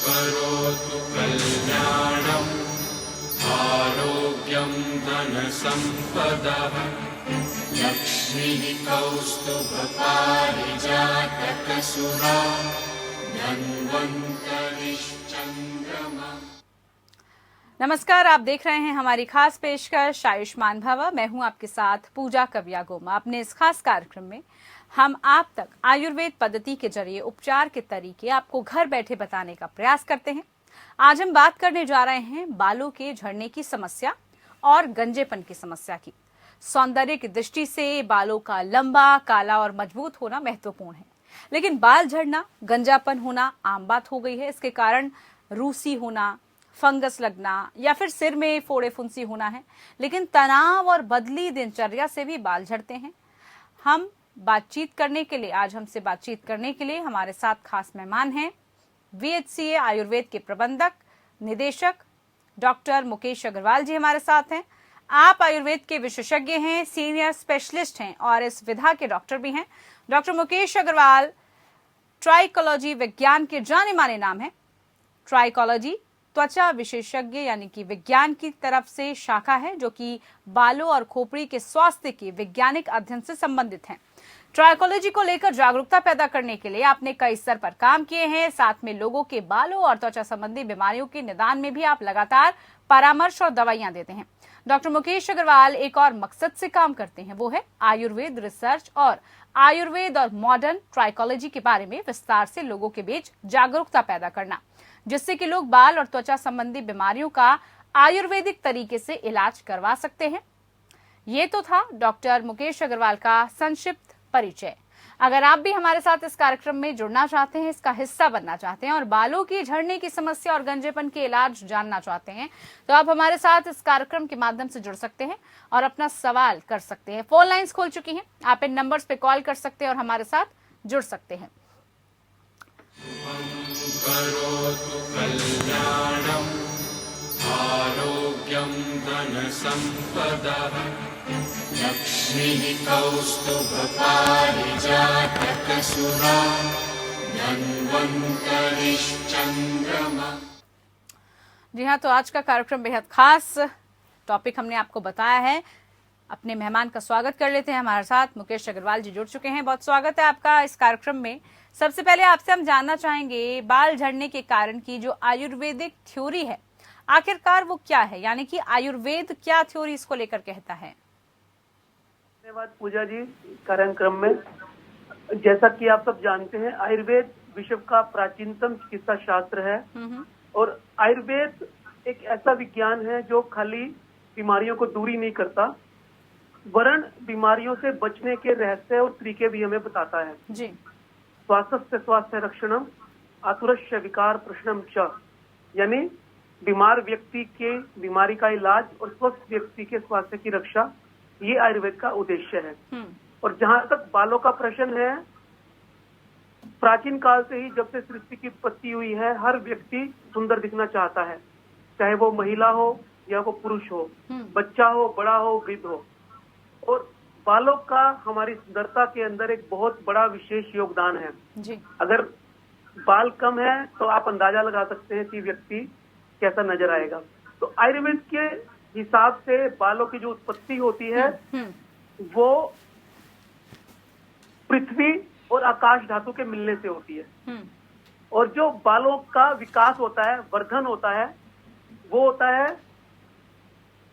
करोतु कल्याणम् आरोग्यं धनसम्पदः लक्ष्मीः कौस्तुभपारिजातकसुरा धन्वन्तरिश्चन्द्रमा। नमस्कार, आप देख रहे हैं हमारी खास पेशकश आयुष्मान भव। मैं हूं आपके साथ पूजा कविया गोमा। अपने इस खास कार्यक्रम में हम आप तक आयुर्वेद पद्धति के जरिए उपचार के तरीके आपको घर बैठे बताने का प्रयास करते हैं। आज हम बात करने जा रहे हैं बालों के झड़ने की समस्या और गंजेपन की समस्या की। सौंदर्य की दृष्टि से बालों का लंबा, काला और मजबूत होना महत्वपूर्ण है, लेकिन बाल झड़ना, गंजापन होना आम बात हो गई है। इसके कारण रूसी होना, फंगस लगना या फिर सिर में फोड़े फुंसी होना है। लेकिन तनाव और बदली दिनचर्या से भी बाल झड़ते हैं। आज हमसे बातचीत करने के लिए हमारे साथ खास मेहमान हैं VHCA आयुर्वेद के प्रबंधक निदेशक डॉक्टर मुकेश अग्रवाल जी हमारे साथ हैं। आप आयुर्वेद के विशेषज्ञ हैं, सीनियर स्पेशलिस्ट हैं और इस विधा के डॉक्टर भी हैं। डॉक्टर मुकेश अग्रवाल ट्राइकोलॉजी विज्ञान के जाने माने नाम है। ट्राइकोलॉजी त्वचा विशेषज्ञ यानी कि विज्ञान की तरफ से शाखा है जो कि बालों और खोपड़ी के स्वास्थ्य के वैज्ञानिक अध्ययन से संबंधित है। ट्राइकोलॉजी को लेकर जागरूकता पैदा करने के लिए आपने कई स्तर पर काम किए हैं। साथ में लोगों के बालों और त्वचा संबंधी बीमारियों के निदान में भी आप लगातार परामर्श और दवाइयां देते हैं। डॉक्टर मुकेश अग्रवाल एक और मकसद से काम करते हैं, वो है आयुर्वेद रिसर्च और आयुर्वेद और मॉडर्न ट्राइकोलॉजी के बारे में विस्तार से लोगों के बीच जागरूकता पैदा करना, जिससे कि लोग बाल और त्वचा संबंधी बीमारियों का आयुर्वेदिक तरीके से इलाज करवा सकते हैं। ये तो था डॉक्टर मुकेश अग्रवाल का संक्षिप्त परिचय। अगर आप भी हमारे साथ इस कार्यक्रम में जुड़ना चाहते हैं, इसका हिस्सा बनना चाहते हैं और बालों की झड़ने की समस्या और गंजेपन के इलाज जानना चाहते हैं, तो आप हमारे साथ इस कार्यक्रम के माध्यम से जुड़ सकते हैं और अपना सवाल कर सकते हैं। फोन लाइंस खोल चुकी हैं, आप इन नंबर्स पे कॉल कर सकते हैं और हमारे साथ जुड़ सकते हैं। करोतु कल्याणम् आरोग्यं धनसम्पदः लक्ष्मीः कौस्तुभपारिजातकसुरा धन्वन्तरिश्चन्द्रमा। जी हाँ, तो आज का कार्यक्रम बेहद खास टॉपिक हमने आपको बताया है। अपने मेहमान का स्वागत कर लेते हैं। हमारे साथ मुकेश अग्रवाल जी जुड़ चुके हैं। बहुत स्वागत है आपका इस कार्यक्रम में। सबसे पहले आपसे हम जानना चाहेंगे बाल झड़ने के कारण की जो आयुर्वेदिक थ्योरी है, आखिरकार वो क्या है, यानी कि आयुर्वेद क्या थ्योरी इसको लेकर कहता है। धन्यवाद पूजा जी। कार्यक्रम में जैसा कि आप सब जानते हैं, आयुर्वेद विश्व का प्राचीनतम चिकित्सा शास्त्र है और आयुर्वेद एक ऐसा विज्ञान है जो खाली बीमारियों को दूरी नहीं करता, वरन बीमारियों से बचने के रहस्य और तरीके भी हमें बताता है जी। स्वास्थ्य स्वास्थ्य रक्षणम आतुरस्य विकार प्रश्नम च, यानी बीमार व्यक्ति के बीमारी का इलाज और स्वस्थ व्यक्ति के स्वास्थ्य की रक्षा, ये आयुर्वेद का उद्देश्य है। और जहां तक बालों का प्रश्न है, प्राचीन काल से ही, जब से सृष्टि की उत्पत्ति हुई है, हर व्यक्ति सुंदर दिखना चाहता है, चाहे वो महिला हो या वो पुरुष हो, बच्चा हो, बड़ा हो, वृद्ध हो। और बालों का हमारी सुंदरता के अंदर एक बहुत बड़ा विशेष योगदान है जी। अगर बाल कम है तो आप अंदाजा लगा सकते हैं कि व्यक्ति कैसा नजर आएगा। तो आयुर्वेद के हिसाब से बालों की जो उत्पत्ति होती है वो पृथ्वी और आकाश धातु के मिलने से होती है। और जो बालों का विकास होता है, वर्धन होता है, वो होता है,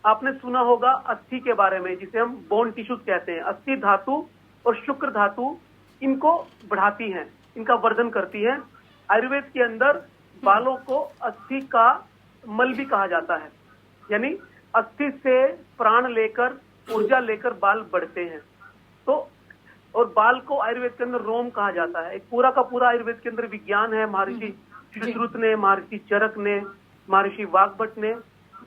आपने सुना होगा अस्थि के बारे में, जिसे हम बोन टिश्यूज कहते हैं। अस्थि धातु और शुक्र धातु इनको बढ़ाती हैं, इनका वर्धन करती हैं। आयुर्वेद के अंदर बालों को अस्थि का मल भी कहा जाता है, यानी अस्थि से प्राण लेकर, ऊर्जा लेकर बाल बढ़ते हैं। तो और बाल को आयुर्वेद के अंदर रोम कहा जाता है। एक पूरा का पूरा आयुर्वेद के अंदर विज्ञान है। महर्षि सुश्रुत ने, महर्षि चरक ने, महर्षि वाग्भट ने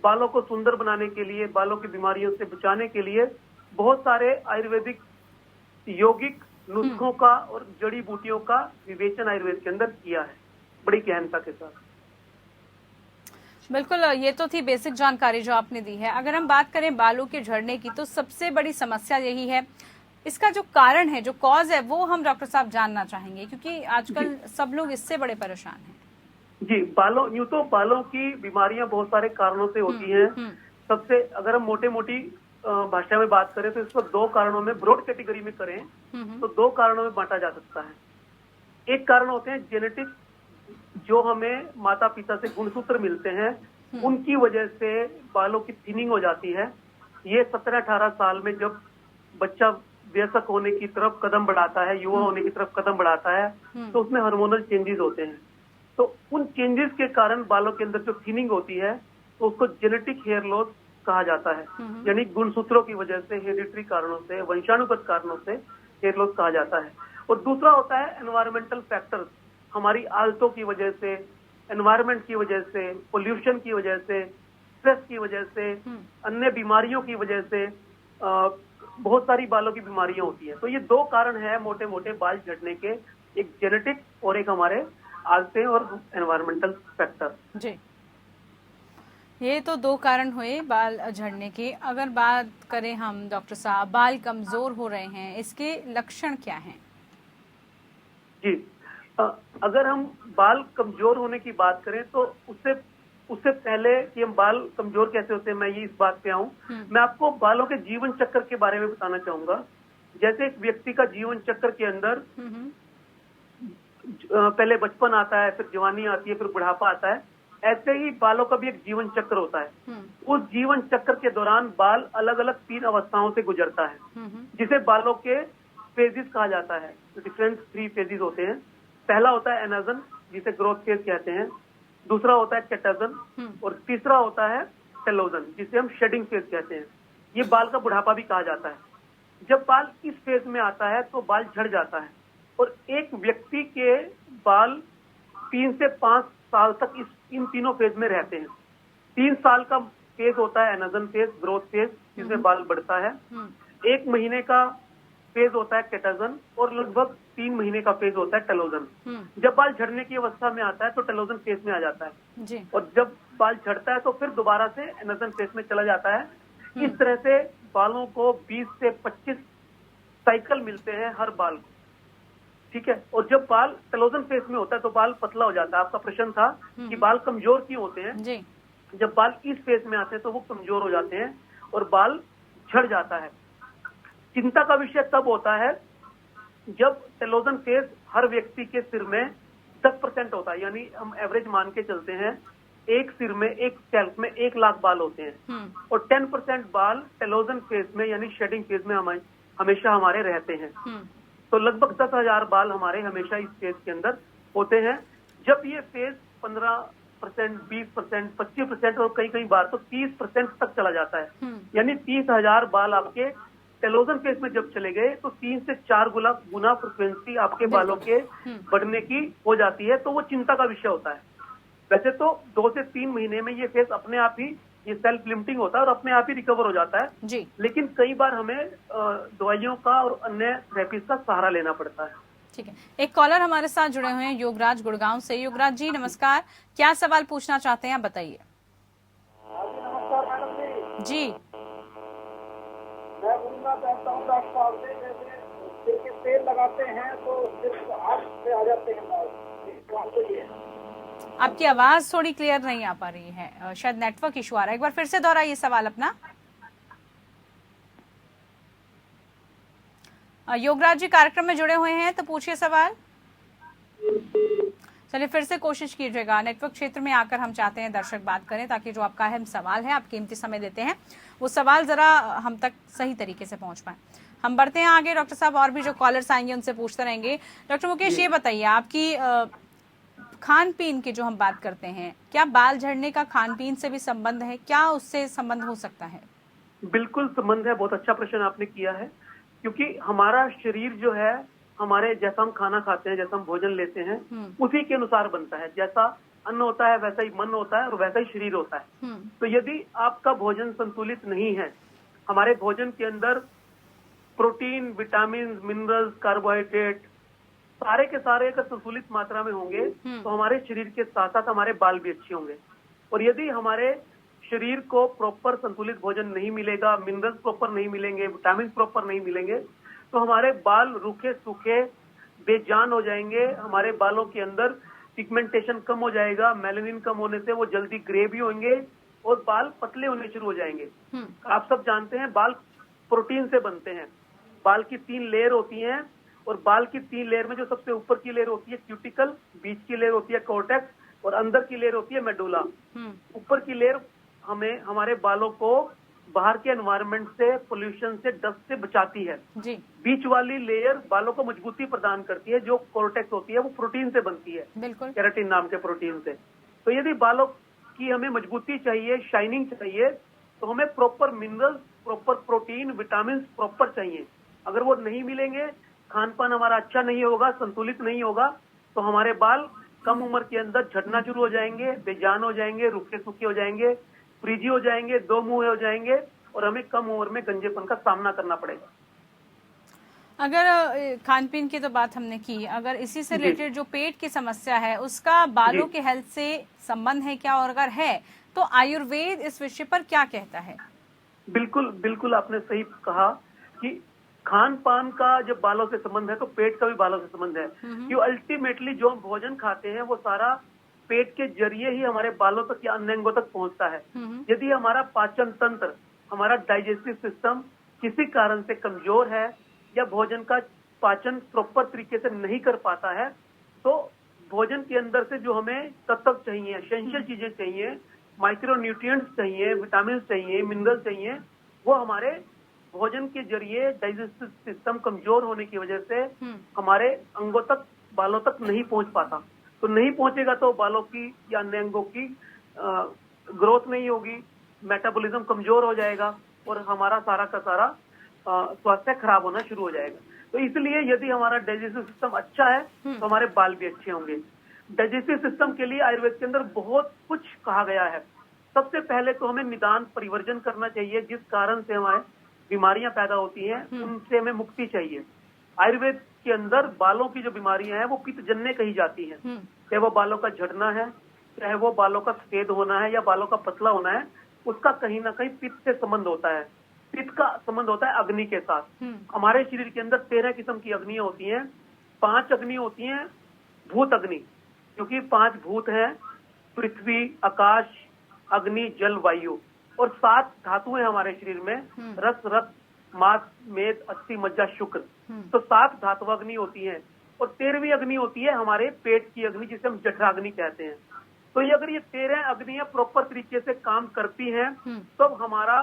बालों को सुंदर बनाने के लिए, बालों की बीमारियों से बचाने के लिए बहुत सारे आयुर्वेदिक यौगिक नुस्खों का और जड़ी बूटियों का विवेचन आयुर्वेद के अंदर किया है, बड़ी गहनता के साथ। बिल्कुल, ये तो थी बेसिक जानकारी जो आपने दी है। अगर हम बात करें बालों के झड़ने की, तो सबसे बड़ी समस्या यही है। इसका जो कारण है, जो कॉज है, वो हम डॉक्टर साहब जानना चाहेंगे, क्योंकि आजकल सब लोग इससे बड़े परेशान हैं। जी, यूं तो बालों की बीमारियां बहुत सारे कारणों से होती हैं। सबसे अगर हम मोटे मोटी भाषा में बात करें तो इसको दो कारणों में, ब्रॉड कैटेगरी में करें तो दो कारणों में बांटा जा सकता है। एक कारण होते हैं जेनेटिक, जो हमें माता पिता से गुणसूत्र मिलते हैं, उनकी वजह से बालों की थिनिंग हो जाती है। ये 17-18 साल में जब बच्चा वयस्क होने की तरफ कदम बढ़ाता है, युवा होने की तरफ कदम बढ़ाता है, तो उसमें हार्मोनल चेंजेस होते हैं। तो उन चेंजेस के कारण बालों के अंदर जो थिनिंग होती है तो उसको जेनेटिक हेयर लॉस कहा जाता है। यानी गुणसूत्रों की वजह से, हेरिडिटरी कारणों से, वंशानुगत कारणों से हेयर लॉस कहा जाता है। और दूसरा होता है एनवायरमेंटल फैक्टर्स, हमारी आदतों की वजह से, एनवायरमेंट की वजह से, पोल्यूशन की वजह से, स्ट्रेस की वजह से, अन्य बीमारियों की वजह से बहुत सारी बालों की बीमारियां होती हैं। तो ये दो कारण है मोटे मोटे बाल झड़ने के, एक जेनेटिक और एक हमारे आदतें और एनवायरमेंटल फैक्टर। जी, ये तो दो कारण हुए बाल झड़ने के। अगर बात करें हम डॉक्टर साहब, बाल कमजोर हो रहे हैं, इसके लक्षण क्या हैं? जी, अगर हम बाल कमजोर होने की बात करें तो उससे पहले कि हम बाल कमजोर कैसे होते हैं, मैं ये इस बात पे आऊं, मैं आपको बालों के जीवन चक्र के बारे में बताना चाहूंगा। जैसे एक व्यक्ति का जीवन चक्र के अंदर पहले बचपन आता है, फिर जवानी आती है, फिर बुढ़ापा आता है, ऐसे ही बालों का भी एक जीवन चक्र होता है। उस जीवन चक्र के दौरान बाल अलग अलग 3 अवस्थाओं से गुजरता है, जिसे बालों के फेजेस कहा जाता है। डिफरेंट 3 फेजेस होते हैं। पहला होता है एनाजन, जिसे ग्रोथ फेज कहते हैं, दूसरा होता है कैटाजन, और तीसरा होता है टेलोजन, जिसे हम शेडिंग फेज कहते हैं। ये बाल का बुढ़ापा भी कहा जाता है। जब बाल इस फेज में आता है तो बाल झड़ जाता है, और एक व्यक्ति के बाल 3 से 5 साल तक इन तीनों फेज में रहते हैं। 3 साल का फेज होता है एनाजन फेज, ग्रोथ फेज, जिसमें बाल बढ़ता है। 1 महीने का फेज होता है कैटाजन, और लगभग 3 महीने का फेज होता है टेलोजन। जब बाल झड़ने की अवस्था में आता है तो टेलोजन फेज में आ जाता है जी। और जब बाल झड़ता है तो फिर दोबारा से एनाजन फेज में चला जाता है। इस तरह से बालों को 20 से 25 साइकिल मिलते हैं हर बाल को, ठीक है। और जब बाल टेलोजन फेज में होता है तो बाल पतला हो जाता है। आपका प्रश्न था कि बाल कमजोर क्यों होते हैं जी। जब बाल इस फेज में आते हैं तो वो कमजोर हो जाते हैं और बाल झड़ जाता है। चिंता का विषय तब होता है जब टेलोजन फेज हर व्यक्ति के सिर में 10% होता है, यानी हम एवरेज मान के चलते हैं, एक सिर में, एक स्कैल्प में 1 लाख बाल होते हैं, और 10% बाल टेलोजन फेज में यानी शेडिंग फेज में हमेशा हमारे रहते हैं। तो लगभग 10,000 बाल हमारे हमेशा इस फेज के अंदर होते हैं। जब ये फेज 15%, 20%, 25% और कई बार तो 30% तक चला जाता है, यानी 30,000 बाल आपके टेलोजन फेज में जब चले गए तो 3 से 4 गुना फ्रिक्वेंसी आपके बालों के बढ़ने की हो जाती है। तो वो चिंता का विषय होता है। वैसे तो 2 से 3 महीने में ये फेज अपने आप ही, ये सेल्फ लिमिटिंग होता है और अपने आप ही रिकवर हो जाता है जी। लेकिन कई बार हमें दवाइयों का और अन्य थेरेपीज का सहारा लेना पड़ता है। ठीक है, एक कॉलर हमारे साथ जुड़े हुए हैं योगराज गुड़गांव से। योगराज जी नमस्कार, क्या सवाल पूछना चाहते हैं आप बताइए। नमस्कार मैडम जी। मैं पूछना चाहता हूँ डॉक्टर साहब से, जैसे सिर के तेल लगाते हैं तो सिर्फ आग से आ जाते हैं बाल, आपकी आवाज थोड़ी क्लियर नहीं आ पा रही है, शायद नेटवर्क इशू आ रहा है। एक बार फिर से दोहराइए सवाल अपना। योगराज जी कार्यक्रम में जुड़े हुए हैं तो पूछिए सवाल। चलिए फिर से कोशिश कीजिएगा। नेटवर्क क्षेत्र में आकर हम चाहते हैं दर्शक बात करें ताकि जो आपका अहम सवाल है, आप कीमती समय देते हैं, वो सवाल जरा हम तक सही तरीके से पहुंच पाए। हम बढ़ते हैं आगे डॉक्टर साहब, और भी जो कॉलर्स आएंगे उनसे पूछते रहेंगे। डॉक्टर मुकेश ये बताइए, आपकी खान पीन की जो हम बात करते हैं, क्या बाल झड़ने का खान पीन से भी संबंध है? क्या उससे संबंध हो सकता है? बिल्कुल संबंध है। बहुत अच्छा प्रश्न आपने किया है, क्योंकि हमारा शरीर जो है, हमारे जैसा हम खाना खाते हैं, जैसा हम भोजन लेते हैं, उसी के अनुसार बनता है। जैसा अन्न होता है वैसा ही मन होता है और वैसा ही शरीर होता है। तो यदि आपका भोजन संतुलित नहीं है, हमारे भोजन के अंदर प्रोटीन, विटामिन, मिनरल्स, कार्बोहाइड्रेट सारे के सारे अगर संतुलित मात्रा में होंगे तो हमारे शरीर के साथ साथ हमारे बाल भी अच्छे होंगे। और यदि हमारे शरीर को प्रॉपर संतुलित भोजन नहीं मिलेगा, मिनरल्स प्रॉपर नहीं मिलेंगे, विटामिन प्रॉपर नहीं मिलेंगे, तो हमारे बाल रूखे सूखे बेजान हो जाएंगे। हमारे बालों के अंदर पिगमेंटेशन कम हो जाएगा, मेलानिन कम होने से वो जल्दी ग्रे भी होंगे और बाल पतले होने शुरू हो जाएंगे। आप सब जानते हैं बाल प्रोटीन से बनते हैं। बाल की 3 लेयर होती हैं और बाल की 3 लेयर में जो सबसे ऊपर की लेयर होती है क्यूटिकल, बीच की लेयर होती है कॉर्टेक्स और अंदर की लेयर होती है मेडुला। ऊपर की लेयर हमें हमारे बालों को बाहर के एनवायरनमेंट से, पोल्यूशन से, डस्ट से बचाती है जी। बीच वाली लेयर बालों को मजबूती प्रदान करती है, जो कॉर्टेक्स होती है वो प्रोटीन से बनती है, बिल्कुल केराटिन नाम के प्रोटीन से। तो यदि बालों की हमें मजबूती चाहिए, शाइनिंग चाहिए, तो हमें proper minerals, proper protein, vitamin proper चाहिए। अगर वो नहीं मिलेंगे, खान पान हमारा अच्छा नहीं होगा, संतुलित नहीं होगा, तो हमारे बाल कम उम्र के अंदर झड़ना शुरू हो जाएंगे, बेजान हो जाएंगे, रूखे सूखे हो जाएंगे, फ्रीजी हो जाएंगे, 2 मुंह हो जाएंगे और हमें कम उम्र में गंजेपन का सामना करना पड़ेगा। अगर खान पीन की तो बात हमने की, अगर इसी से रिलेटेड जो पेट की समस्या है उसका बालों के हेल्थ से संबंध है क्या, और अगर है तो आयुर्वेद इस विषय पर क्या कहता है? बिल्कुल बिल्कुल, आपने सही कहा कि खान पान का जब बालों से संबंध है तो पेट का भी बालों से संबंध है, कि अल्टीमेटली जो हम भोजन खाते हैं वो सारा पेट के जरिए ही हमारे बालों तक या अन्य अंगों तक पहुंचता है। यदि हमारा पाचन तंत्र, हमारा डाइजेस्टिव सिस्टम किसी कारण से कमजोर है या भोजन का पाचन प्रॉपर तरीके से नहीं कर पाता है, तो भोजन के अंदर से जो हमें तत्व चाहिए, एसेंशियल चीजें चाहिए, माइक्रो न्यूट्रिएंट्स चाहिए, विटामिन चाहिए, मिनरल चाहिए, वो हमारे भोजन के जरिए डाइजेस्टिव सिस्टम कमजोर होने की वजह से हमारे अंगों तक, बालों तक नहीं पहुंच पाता। तो नहीं पहुंचेगा तो बालों की या अन्य अंगों की ग्रोथ नहीं होगी, मेटाबॉलिज्म कमजोर हो जाएगा और हमारा सारा का सारा स्वास्थ्य खराब होना शुरू हो जाएगा। तो इसलिए यदि हमारा डाइजेस्टिव सिस्टम अच्छा है तो हमारे बाल भी अच्छे होंगे। डाइजेस्टिव सिस्टम के लिए आयुर्वेद के अंदर बहुत कुछ कहा गया है। सबसे पहले तो हमें निदान परिवर्जन करना चाहिए, जिस कारण से हमारे बीमारियां पैदा होती हैं उनसे हमें मुक्ति चाहिए। आयुर्वेद के अंदर बालों की जो बीमारियां हैं वो पित्तजन्य कही जाती हैं, चाहे वो बालों का झड़ना है, चाहे वो बालों का सफेद होना है या बालों का पतला होना है, उसका कहीं ना कहीं पित्त से संबंध होता है। पित्त का संबंध होता है अग्नि के साथ। हमारे शरीर के अंदर 13 किस्म की अग्नियां होती हैं। 5 अग्नि होती हैं भूत अग्नि, क्योंकि 5 भूत हैं, पृथ्वी, आकाश, अग्नि, जल, वायु, और 7 धातु है हमारे शरीर में, रस, रक्त, मांस, मेद, अस्थि, मज्जा, शुक्र। तो 7 धातु अग्नि होती है और 13वीं अग्नि होती है हमारे पेट की अग्नि, जिसे हम जठराग्नि कहते हैं। तो ये अगर ये 13 अग्नियां प्रॉपर तरीके से काम करती हैं तो हमारा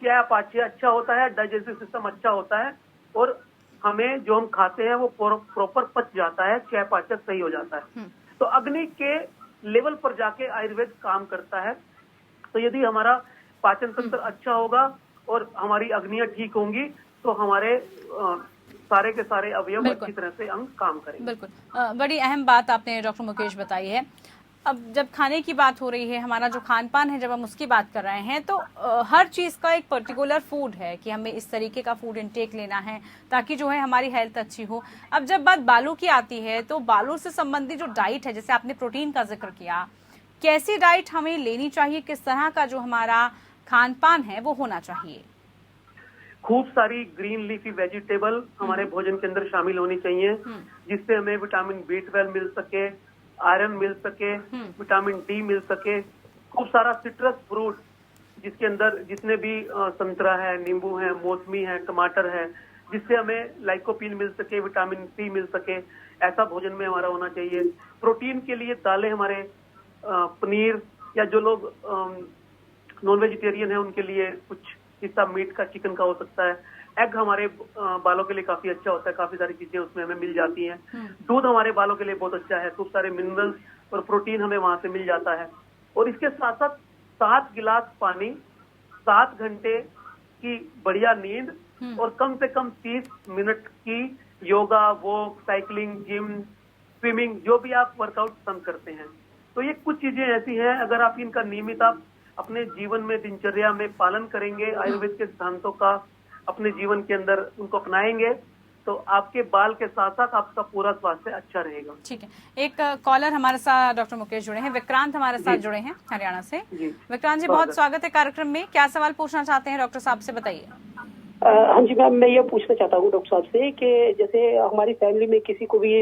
चयापचय अच्छा होता है, डाइजेस्टिव सिस्टम अच्छा होता है और हमें जो हम खाते हैं वो प्रॉपर पच जाता है, चयापचय सही हो जाता है। तो अग्नि के लेवल पर जाके आयुर्वेद काम करता है। तो यदि हमारा पाचन तंत्र अच्छा होगा और हमारी अग्नियां ठीक होंगी तो हमारे सारे के सारे अवयव अच्छी तरह से अंग काम करेंगे। बिल्कुल, बड़ी अहम बात आपने डॉक्टर मुकेश बताई है। अब जब खाने की बात हो रही है, हमारा जो खान पान है, जब हम उसकी बात कर रहे हैं तो हर चीज का एक पर्टिकुलर फूड है कि हमें इस तरीके का फूड इनटेक लेना है ताकि जो है हमारी हेल्थ अच्छी हो। अब जब बात बालों की आती है तो बालों से संबंधित जो डाइट है, जैसे आपने प्रोटीन का जिक्र किया, कैसी डाइट हमें लेनी चाहिए, किस तरह का जो हमारा खान पान है वो होना चाहिए? खूब सारी ग्रीन लीफी वेजिटेबल हमारे भोजन के अंदर शामिल होनी चाहिए, जिससे हमें विटामिन B12 मिल सके, आयरन मिल सके, विटामिन डी मिल सके। खूब सारा सिट्रस फ्रूट, जिसके अंदर जितने भी संतरा है, नींबू है, मौसमी है, टमाटर है, जिससे हमें लाइकोपीन मिल सके, विटामिन सी मिल सके, ऐसा भोजन में हमारा होना चाहिए। प्रोटीन के लिए दालें, हमारे पनीर, या जो लोग नॉन वेजिटेरियन है उनके लिए कुछ हिस्सा मीट का, चिकन का हो सकता है। एग हमारे बालों के लिए काफी अच्छा होता है, काफी सारी चीजें उसमें हमें मिल जाती हैं। दूध हमारे बालों के लिए बहुत अच्छा है, खूब सारे मिनरल्स और प्रोटीन हमें वहां से मिल जाता है। और इसके साथ साथ 7 गिलास पानी, 7 घंटे की बढ़िया नींद और कम से कम 30 मिनट की yoga, walk, cycling, gym, swimming, जो भी आप वर्कआउट पसंद करते हैं। तो ये कुछ चीजें ऐसी हैं, अगर आप इनका नियमित आप अपने जीवन में, दिनचर्या में पालन करेंगे, आयुर्वेद के सिद्धांतों का अपने जीवन के अंदर उनको अपनाएंगे, तो आपके बाल के साथ साथ आपका पूरा स्वास्थ्य अच्छा रहेगा। ठीक है, एक कॉलर हमारे साथ डॉक्टर मुकेश जुड़े हैं, विक्रांत हमारे साथ जुड़े हैं हरियाणा से। विक्रांत जी, बहुत स्वागत है कार्यक्रम में। क्या सवाल पूछना चाहते हैं डॉक्टर साहब से, बताइए। हाँ जी मैम, मैं ये पूछना चाहता हूँ डॉक्टर साहब से कि जैसे हमारी फैमिली में किसी को भी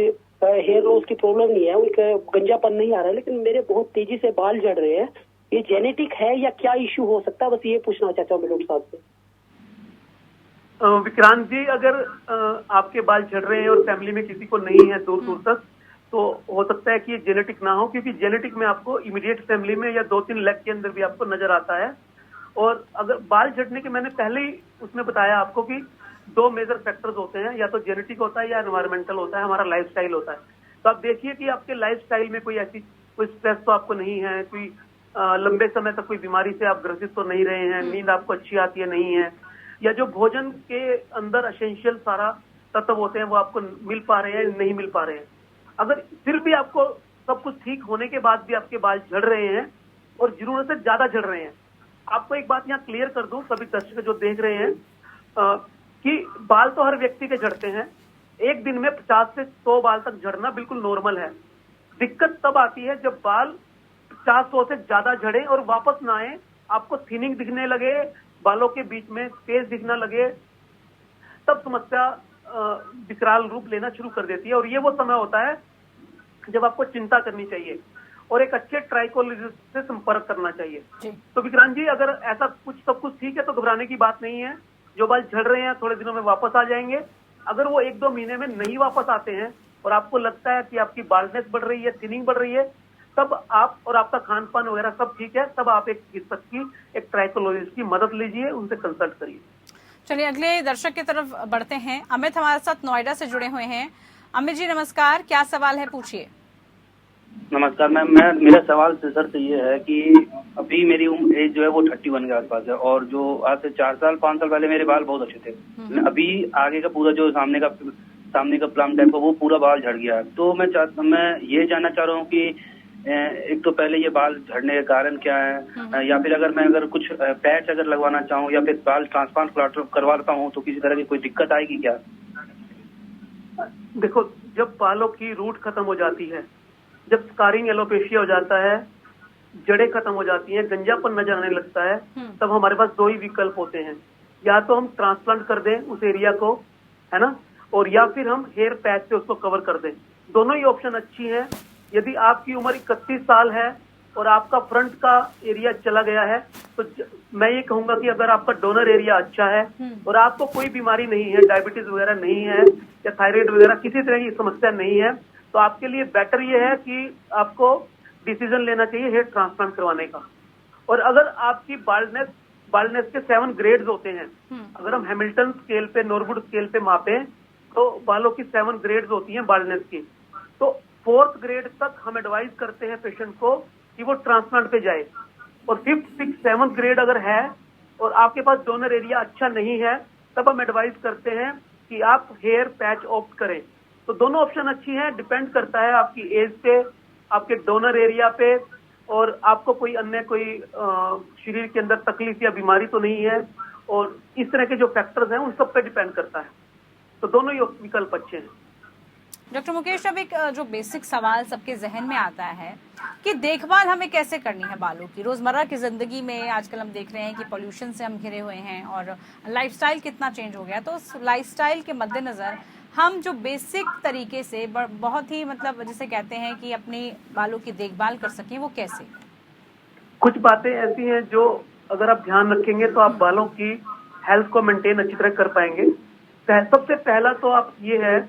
हेयर लॉस की प्रॉब्लम नहीं है, एक गंजापन नहीं आ रहा है, लेकिन मेरे बहुत तेजी से बाल झड़ रहे हैं। ये जेनेटिक है या क्या इश्यू हो सकता है, बस ये पूछना चाहता हूँ मैं डॉक्टर साहब से। विक्रांत जी, अगर आपके बाल झड़ रहे हैं और फैमिली में किसी को नहीं है दूर दूर तक, तो हो सकता है कि ये जेनेटिक ना हो, क्योंकि जेनेटिक में आपको इमीडिएट फैमिली में या 2-3 लैख के अंदर भी आपको नजर आता है। और अगर बाल झड़ने के, मैंने पहले ही उसमें बताया आपको कि 2 मेजर फैक्टर्स होते हैं, या तो जेनेटिक होता है या एनवायरमेंटल होता है, हमारा लाइफस्टाइल होता है। तो आप देखिए कि आपके लाइफस्टाइल में कोई स्ट्रेस तो आपको नहीं है, कोई लंबे समय तक कोई बीमारी से आप ग्रसित तो नहीं रहे हैं, नींद आपको अच्छी आती है नहीं है, या जो भोजन के अंदर एसेंशियल सारा तत्व होते हैं वो आपको मिल पा रहे हैं, नहीं मिल पा रहे हैं। अगर फिर भी आपको सब कुछ ठीक होने के बाद भी आपके बाल झड़ रहे हैं और जरूरत से ज्यादा झड़ रहे हैं, आपको एक बात यहाँ क्लियर कर दूं सभी दर्शक जो देख रहे हैं, कि बाल तो हर व्यक्ति के झड़ते हैं। एक दिन में 50 से 100 बाल तक झड़ना बिल्कुल नॉर्मल है। दिक्कत तब आती है जब बाल 50-100 से ज्यादा झड़े और वापस ना आए, आपको थिनिंग दिखने लगे, बालों के बीच में स्पेस दिखना लगे, तब समस्या विकराल रूप लेना शुरू कर देती है। और ये वो समय होता है जब आपको चिंता करनी चाहिए और एक अच्छे ट्राइकोलॉजिस्ट से संपर्क करना चाहिए। तो विक्रांत जी, अगर ऐसा कुछ सब कुछ ठीक है तो घबराने की बात नहीं है। जो बाल झड़ रहे हैं थोड़े दिनों में वापस आ जाएंगे। अगर वो 1-2 महीने में नहीं वापस आते हैं और आपको लगता है कि आपकी बाल्डनेस बढ़ रही है, थिनिंग बढ़ रही है, तब आप, और आपका खान पान वगैरह सब ठीक है, तब आप एक चिकित्सक की, एक ट्राइकोलॉजिस्ट की मदद लीजिए, उनसे कंसल्ट करिए। चलिए अगले दर्शक की तरफ बढ़ते हैं। अमित हमारे साथ नोएडा से जुड़े हुए हैं। अमित जी नमस्कार, क्या सवाल है, पूछिए। नमस्कार मैम, मेरा सवाल सर से ये है कि अभी मेरी उम्र एज जो है वो 31 के आसपास है, और जो आज से 4-5 साल पहले मेरे बाल बहुत अच्छे थे। अभी आगे का पूरा जो सामने का प्लम टाइप का वो पूरा बाल झड़ गया है। तो मैं ये जानना चाह रहा हूँ कि एक तो पहले ये बाल झड़ने का कारण क्या है, या फिर अगर कुछ पैच अगर लगवाना चाहूँ या फिर बाल ट्रांसप्लांट करवाता हूँ तो किसी तरह की कोई दिक्कत आएगी क्या? देखो, जब बालों की रूट खत्म हो जाती है, जब स्कारिंग एलोपेशिया हो जाता है, जड़ें खत्म हो जाती हैं, गंजापन नजर आने लगता है, तब हमारे पास 2 ही विकल्प होते हैं। या तो हम ट्रांसप्लांट कर दें उस एरिया को, है ना, और या फिर हम हेयर पैच से उसको कवर कर दें। दोनों ही ऑप्शन अच्छी है। यदि आपकी उम्र 31 साल है और आपका फ्रंट का एरिया चला गया है, तो मैं ये कहूंगा कि अगर आपका डोनर एरिया अच्छा है और आपको कोई बीमारी नहीं है, डायबिटीज वगैरह नहीं है या थायराइड वगैरह किसी तरह की समस्या नहीं है, तो आपके लिए बेटर ये है कि आपको डिसीजन लेना चाहिए हेयर ट्रांसप्लांट करवाने का। और अगर आपकी बाल्डनेस के 7 ग्रेड्स होते हैं, अगर हम हैमिल्टन स्केल पे, नॉर्वुड स्केल पे मापें तो बालों की 7 ग्रेड्स होती हैं बाल्डनेस की। तो 4th ग्रेड तक हम एडवाइज करते हैं पेशेंट को कि वो ट्रांसप्लांट पे जाए। और 5th, 6th, 7th ग्रेड अगर है और आपके पास डोनर एरिया अच्छा नहीं है, तब हम एडवाइज करते हैं कि आप हेयर पैच ऑप्ट करें। तो दोनों ऑप्शन अच्छी हैं, डिपेंड करता है आपकी एज पे, आपके डोनर एरिया पे, और आपको कोई अन्य शरीर के अंदर तकलीफ या बीमारी तो नहीं है, और इस तरह के जो फैक्टर्स हैं उन सब पे डिपेंड करता है। तो दोनों ही विकल्प अच्छे हैं। डॉक्टर मुकेश, अब एक जो बेसिक सवाल सबके जहन में आता है कि देखभाल हमें कैसे करनी है बालों की रोजमर्रा की जिंदगी में। आजकल हम देख रहे हैं कि पोल्यूशन से हम घिरे हुए हैं और लाइफस्टाइल कितना चेंज हो गया। तो उस लाइफस्टाइल के मद्देनजर हम जो बेसिक तरीके से बहुत ही जिसे कहते हैं कि अपनी बालों की देखभाल कर सकें, वो कैसे? कुछ बातें ऐसी हैं जो अगर आप ध्यान रखेंगे तो आप बालों की हेल्थ को मेंटेन अच्छी तरह कर पाएंगे। सबसे पहला तो आप ये है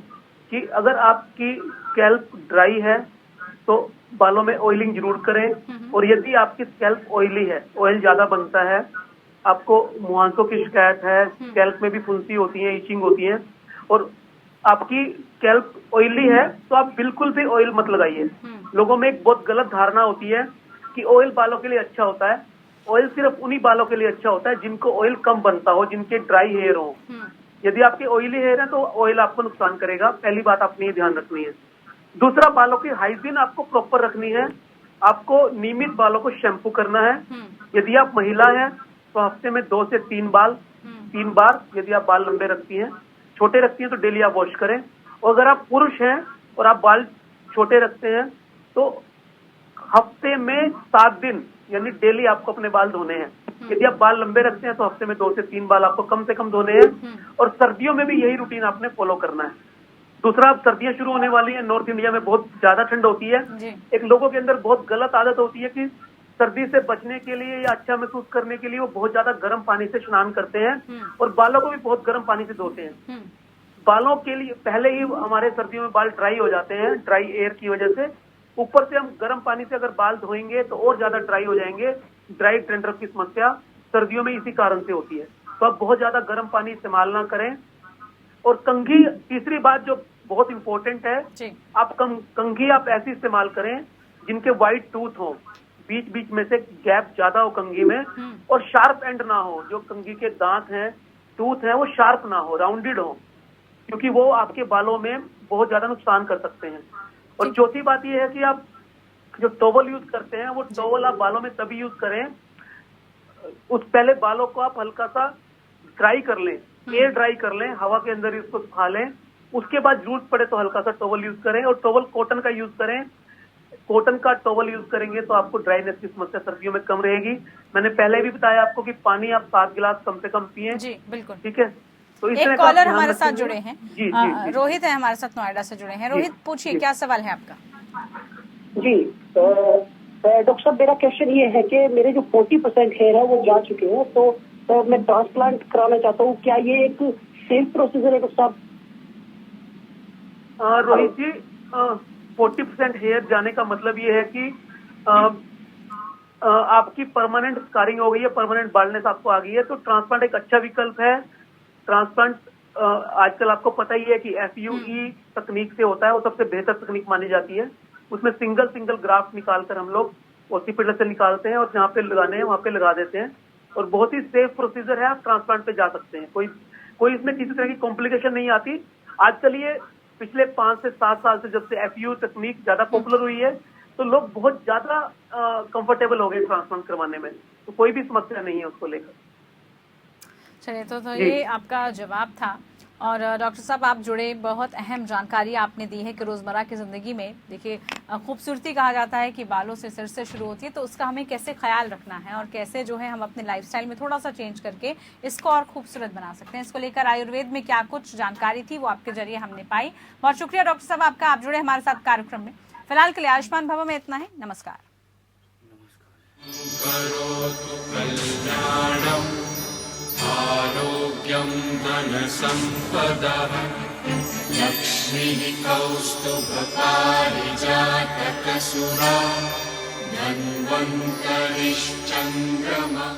कि अगर आपकी स्कैल्प ड्राई है तो बालों में ऑयलिंग जरूर करें। और यदि आपकी स्कैल्प ऑयली है, ऑयल ज्यादा बनता है, आपको मुहांसों की शिकायत है, स्कैल्प में भी फुंसी होती है, इचिंग होती है, और आपकी स्कैल्प ऑयली है, तो आप बिल्कुल भी ऑयल मत लगाइए। लोगों में एक बहुत गलत धारणा होती है कि ऑयल बालों के लिए अच्छा होता है। ऑयल सिर्फ उन्हीं बालों के लिए अच्छा होता है जिनको ऑयल कम बनता हो, जिनके ड्राई हेयर हो। यदि आपके ऑयली हेयर है तो ऑयल आपको नुकसान करेगा। पहली बात आपने ये ध्यान रखनी है। दूसरा, बालों की हाइजीन आपको प्रॉपर रखनी है। आपको नियमित बालों को शैम्पू करना है। यदि आप महिला हैं तो हफ्ते में 2 से 3 बार यदि आप बाल लंबे रखती हैं, छोटे रखती हैं तो डेली आप वॉश करें। और अगर आप पुरुष हैं और आप बाल छोटे रखते हैं तो हफ्ते में 7 दिन यानी डेली आपको अपने बाल धोने हैं। यदि आप बाल लंबे रखते हैं तो हफ्ते में 2 से 3 बाल आपको कम से कम धोने हैं। और सर्दियों में भी यही रूटीन आपने फॉलो करना है। दूसरा, अब सर्दियां शुरू होने वाली है, नॉर्थ इंडिया में बहुत ज्यादा ठंड होती है। एक लोगों के अंदर बहुत गलत आदत होती है कि सर्दी से बचने के लिए या अच्छा महसूस करने के लिए वो बहुत ज्यादा गर्म पानी से स्नान करते हैं और बालों को भी बहुत गर्म पानी से धोते हैं। बालों के लिए पहले ही हमारे सर्दियों में बाल ड्राई हो जाते हैं, ड्राई एयर की वजह से। ऊपर से हम गर्म पानी से अगर बाल धोएंगे तो और ज्यादा ड्राई हो जाएंगे। ड्राई डैंड्रफ की समस्या सर्दियों में इसी कारण से होती है। तो आप बहुत ज्यादा गर्म पानी इस्तेमाल ना करें। और कंघी, तीसरी बात जो बहुत इंपॉर्टेंट है, आप कंघी आप ऐसी इस्तेमाल करें जिनके व्हाइट टूथ हो, बीच बीच में से गैप ज्यादा हो कंघी में, और शार्प एंड ना हो। जो कंघी के दांत हैं, टूथ हैं, वो शार्प ना हो, राउंडेड हो, क्योंकि वो आपके बालों में बहुत ज्यादा नुकसान कर सकते हैं। और चौथी बात ये है कि आप जो टॉवल यूज करते हैं, वो टॉवल आप बालों में तभी यूज करें, उस पहले बालों को आप हल्का सा ड्राई कर लें, एयर ड्राई कर लें, हवा के अंदर इसको सुखा लें। उसके बाद जरूरत पड़े तो हल्का सा टॉवल यूज करें, और टॉवल कॉटन का यूज करें। कॉटन का टॉवल यूज करेंगे तो आपको ड्राइनेस की समस्या सर्दियों में कम रहेगी। मैंने पहले भी बताया आपको कि पानी आप 7 गिलास कम से कम पिए। जी बिल्कुल, ठीक है। तो एक कॉलर हमारे साथ जुड़े हैं। जी, रोहित है हमारे साथ, नोएडा से जुड़े हैं। रोहित, पूछिए, क्या सवाल है आपका? जी डॉक्टर साहब, मेरा क्वेश्चन ये है कि मेरे जो 40% हेयर है वो जा चुके हैं, तो मैं ट्रांसप्लांट कराना चाहता हूँ। क्या ये एक सेफ प्रोसीजर है डॉक्टर साहब? रोहित जी, 40% हेयर जाने का मतलब ये है कि आपकी परमानेंट स्कारिंग हो गई है, परमानेंट बाल्डनेस आपको आ गई है। तो ट्रांसप्लांट एक अच्छा विकल्प है। ट्रांसप्लांट आजकल आपको पता ही है कि FUE तकनीक से होता है, वो सबसे बेहतर तकनीक मानी जाती है। उसमें सिंगल ग्राफ्ट निकालकर हम लोग हॉस्पिटल से निकालते हैं और जहाँ पे लगाने हैं वहाँ पे लगा देते हैं, और बहुत ही सेफ प्रोसीजर है। आप ट्रांसप्लांट पे जा सकते हैं, कोई इसमें किसी तरह की कॉम्प्लिकेशन नहीं आती। आजकल ये पिछले 5 से 7 साल से जब से FUE तकनीक ज्यादा पॉपुलर हुई है, तो लोग बहुत ज्यादा कंफर्टेबल हो गए ट्रांसप्लांट करवाने में, तो कोई भी समस्या नहीं है उसको लेकर। चलिए, तो ये आपका जवाब था। और डॉक्टर साहब, आप जुड़े, बहुत अहम जानकारी आपने दी है कि रोज़मर्रा की ज़िंदगी में देखिए खूबसूरती कहा जाता है कि बालों से सिर से शुरू होती है, तो उसका हमें कैसे ख्याल रखना है और कैसे जो है हम अपने लाइफस्टाइल में थोड़ा सा चेंज करके इसको और खूबसूरत बना सकते हैं। इसको लेकर आयुर्वेद में क्या कुछ जानकारी थी वो आपके जरिए हमने पाई। बहुत शुक्रिया डॉक्टर साहब आपका, आप जुड़े हमारे साथ कार्यक्रम में। फिलहाल के लिए आयुष्मान भव में इतना ही। नमस्कार। आरोग्यं धनसम्पदः लक्ष्मीः कौस्तुभपारिजातकसुरा धन्वन्तरिश्चन्द्रमा।